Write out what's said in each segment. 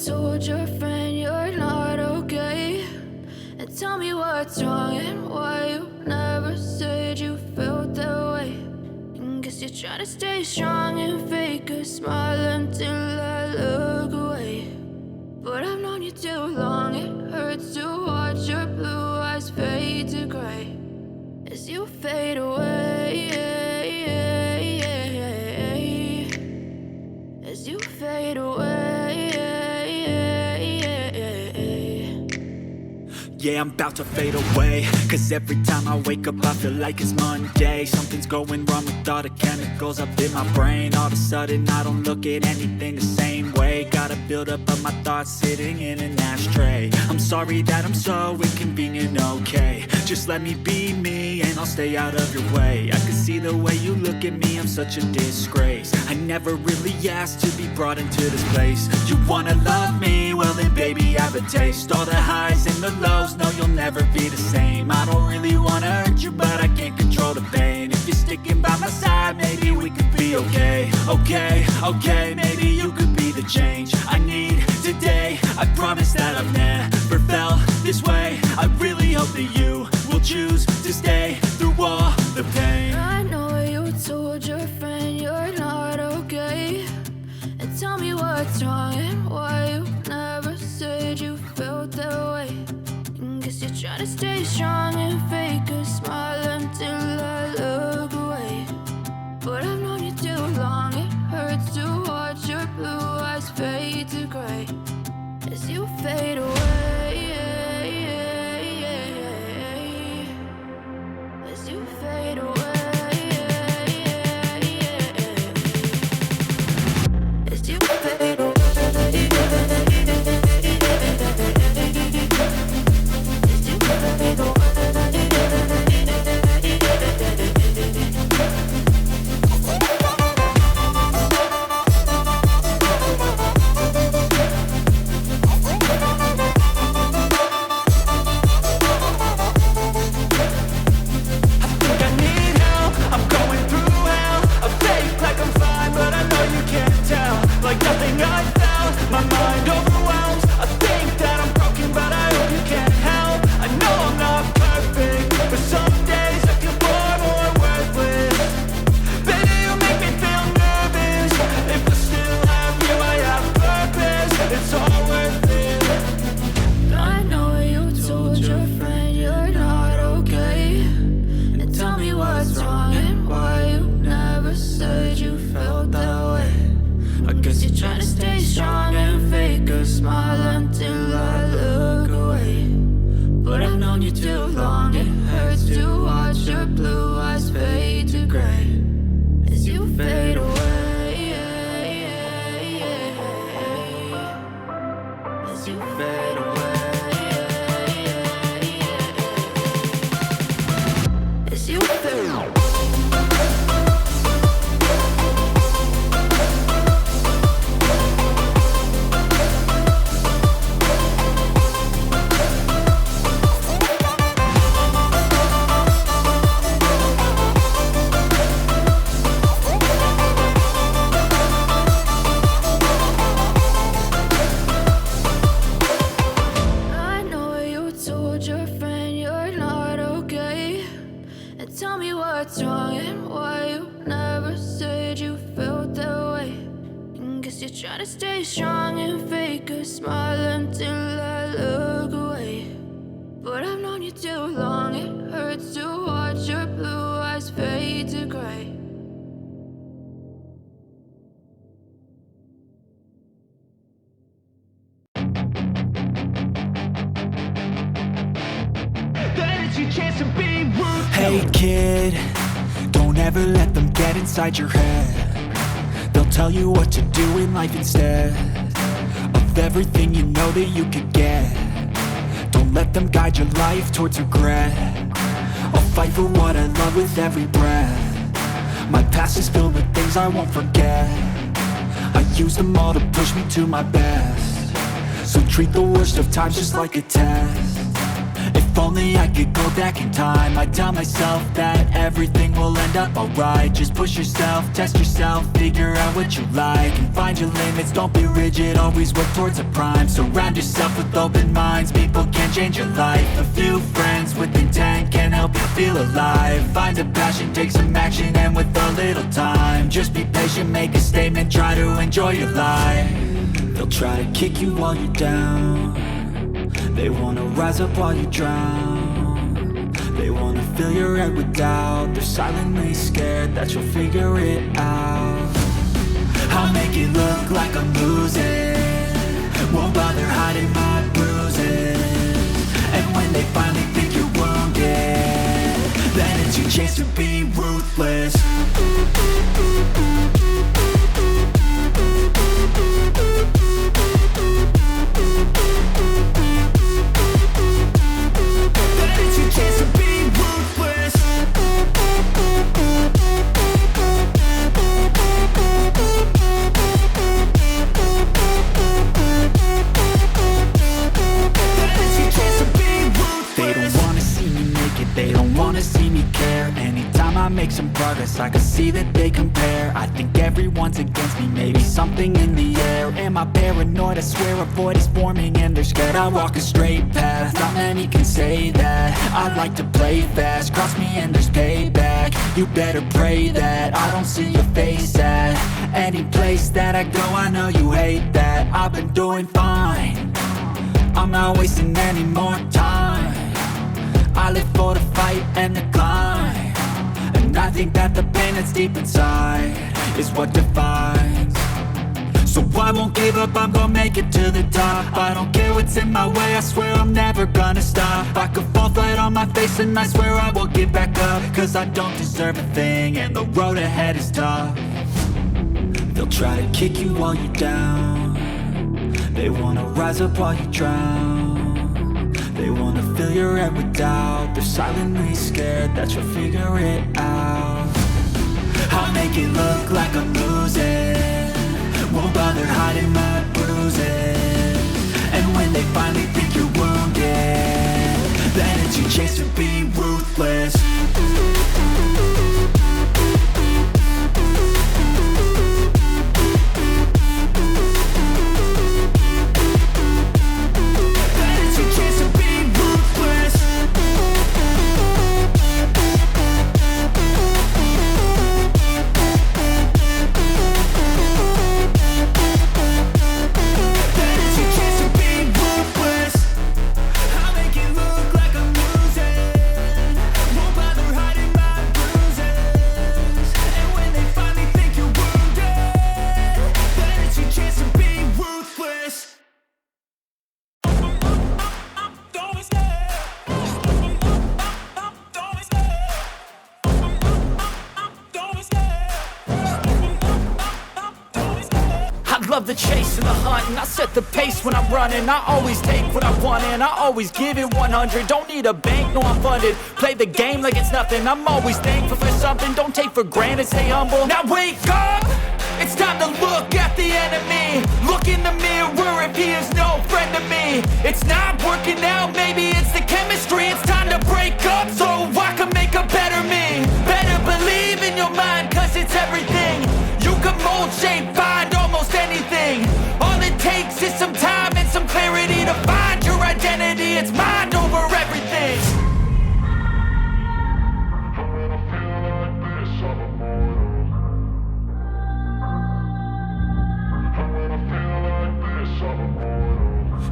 told your friend you're not okay? And tell me what's wrong and why you never said you felt that way. And guess you're trying to stay strong and fake a smile until I look away. But I've known you too long, it hurts to watch your blue eyes fade to gray as you fade away, as you fade away. Yeah, I'm about to fade away, cause every time I wake up I feel like it's Monday. Something's going wrong with all the chemicals up in my brain. All of a sudden I don't look at anything the same way. Got a buildup of my thoughts sitting in an ashtray. I'm sorry that I'm so inconvenient, okay? Just let me be me and I'll stay out of your way. I can see the way you look at me, I'm such a disgrace. I never really asked to be brought into this place. You wanna love me? Well then baby, have a taste. All the highs and the lows, no, you'll never be the same. I don't really wanna hurt you, but I can't control the pain. If you're sticking by my side, maybe we could be okay. Okay, maybe you could be the change I need today. I promise that I've never felt this way. I really hope that you will choose to stay through all the pain. I know you told your friend you're not okay. And tell me what's wrong and why you never said you felt that way. Guess you're trying to stay strong and fake a smile until I look away. But I've known you too long, it hurts to watch your blue eyes fade to gray as you fade away, as you fade away, as you fade away. Hey kid, don't ever let them get inside your head. They'll tell you what to do in life instead of everything you know that you could get. Don't let them guide your life towards regret. I'll fight for what I love with every breath. My past is filled with things I won't forget. I use them all to push me to my best. So treat the worst of times just like a test. If If only I could go back in time, I'd tell myself that everything will end up alright. Just push yourself, test yourself, figure out what you like, and find your limits, don't be rigid, always work towards a prime. Surround yourself with open minds, people can change your life. A few friends with intent can help you feel alive. Find a passion, take some action, and with a little time, just be patient, make a statement, try to enjoy your life. They'll try to kick you while you're down, they wanna rise up while you drown. They wanna fill your head with doubt, they're silently scared that you'll figure it out. I'll make it look like I'm losing, won't bother hiding my bruises. And when they finally think you're wounded, then it's your chance to be ruthless. Make some progress, I can see that they compare. I think everyone's against me, maybe something in the air. Am I paranoid? I swear a void is forming and they're scared. I walk a straight path, not many can say that. I like to play fast, cross me and there's payback. You better pray that I don't see your face at any place that I go. I know you hate that. I've been doing fine, I'm not wasting any more time. I live for the fight and the climb, and I think that the pain that's deep inside is what defines. So I won't give up, I'm gonna make it to the top. I don't care what's in my way, I swear I'm never gonna stop. I could fall flat on my face and I swear I will get back up, cause I don't deserve a thing and the road ahead is tough. They'll try to kick you while you're down, they wanna rise up while you drown. They wanna fill your head with doubt, they're silently scared that you'll figure it out. I'll make it look like I'm losing, won't bother hiding my bruises. And when they finally think you're wounded, then it's your chance to be ruthless. Love the chase and the hunt, and I set the pace when I'm running. I always take what I want and I always give it 100. Don't need a bank, no I'm funded. Play the game like it's nothing, I'm always thankful for something. Don't take for granted, stay humble. Now wake up, it's time to look at the enemy. Look in the mirror if he is no friend to me. It's not working out, maybe it's the chemistry. It's time to break up so I can make a better me. Better believe in your mind, cause it's everything. You can mold, shape, find almost anything. All it takes is some time and some clarity to find your identity. It's mind over everything.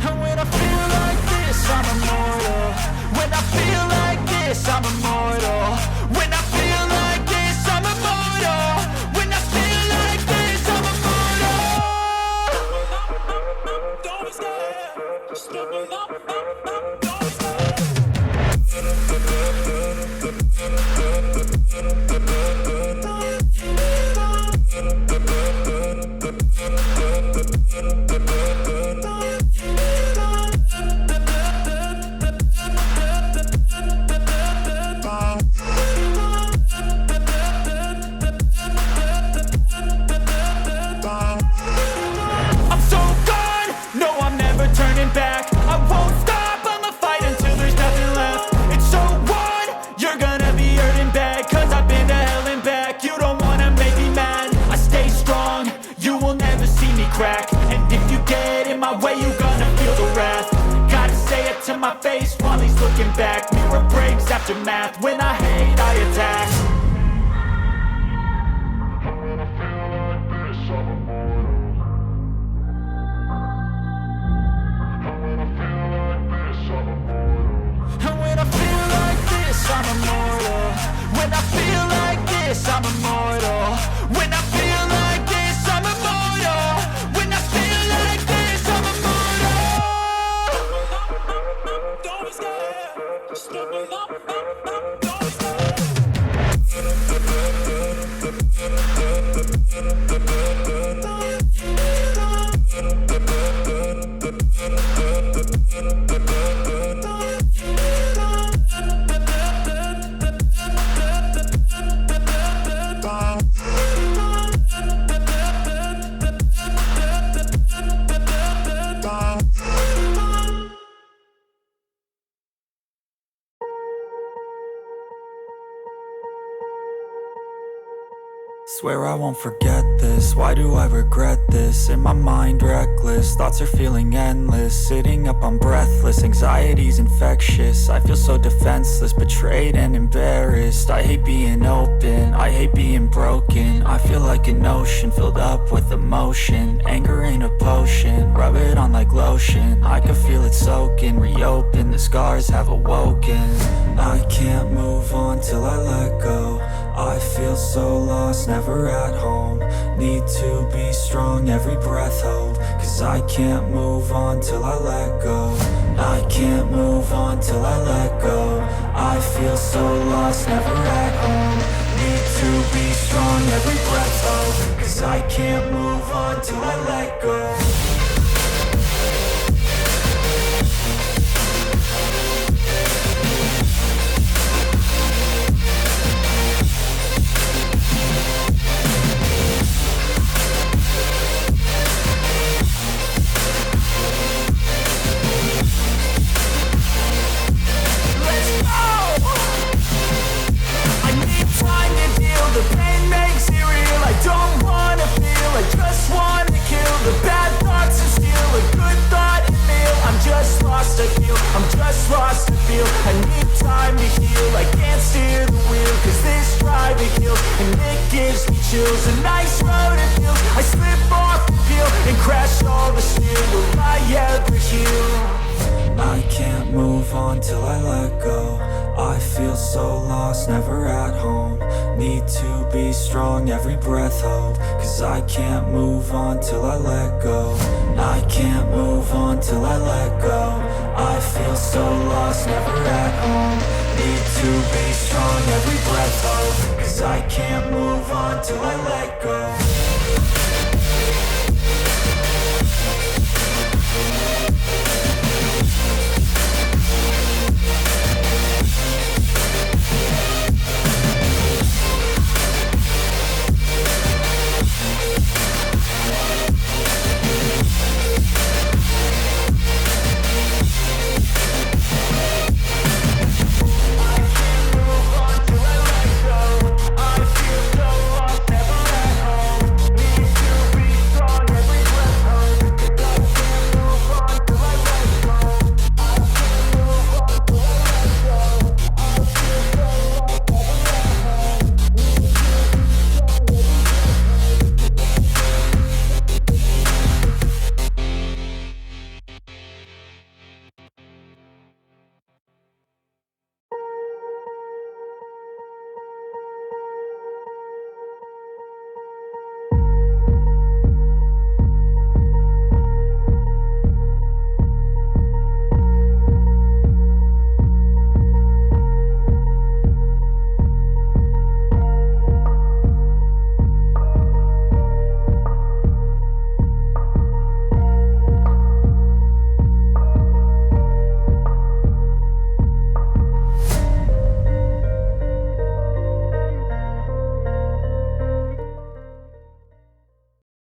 And when I feel like this, I'm immortal. When I feel like this, I'm immortal. When I feel like this, I'm immortal. When I feel like this, I'm immortal. Don't be scared. Just give me up. Don't be scared. my face while he's looking back. Mirror breaks after math. When I hate, I attack. And when I feel like this, I'm immortal. When I feel like this, I'm immortal. When I feel like this, I'm immortal. When I feel like this, I'm immortal. Don't be scared. Just get me up. Don't be scared. Swear I won't forget this, why do I regret this? In my mind reckless, thoughts are feeling endless. Sitting up, I'm breathless, anxiety's infectious. I feel so defenseless, betrayed and embarrassed. I hate being open, I hate being broken. I feel like an ocean filled up with emotion. Anger ain't a potion, rub it on like lotion. I can feel it soaking, reopen, the scars have awoken. I can't move on till I let go. I feel so lost, never at home. Need to be strong, every breath hold. Cause I can't move on till I let go. I can't move on till I let go. I feel so lost, never at home. Need to be strong, every breath hold. Cause I can't move on till I let go. The pain makes it real. I don't wanna feel, I just wanna kill the bad thoughts and steal a good thought and meal. I'm just lost to feel, I'm just lost to feel. I need time to heal, I can't steer the wheel. Cause this drive it kills, and it gives me chills. A nice road it feels, I slip off the peel and crash all the steel. Will I ever heal? I can't move on till I let go. I feel so lost, never at home. Need to be strong, every breath hold. Cause I can't move on till I let go. I can't move on till I let go. I feel so lost, never at home. Need to be strong, every breath hold. Cause I can't move on till I let go.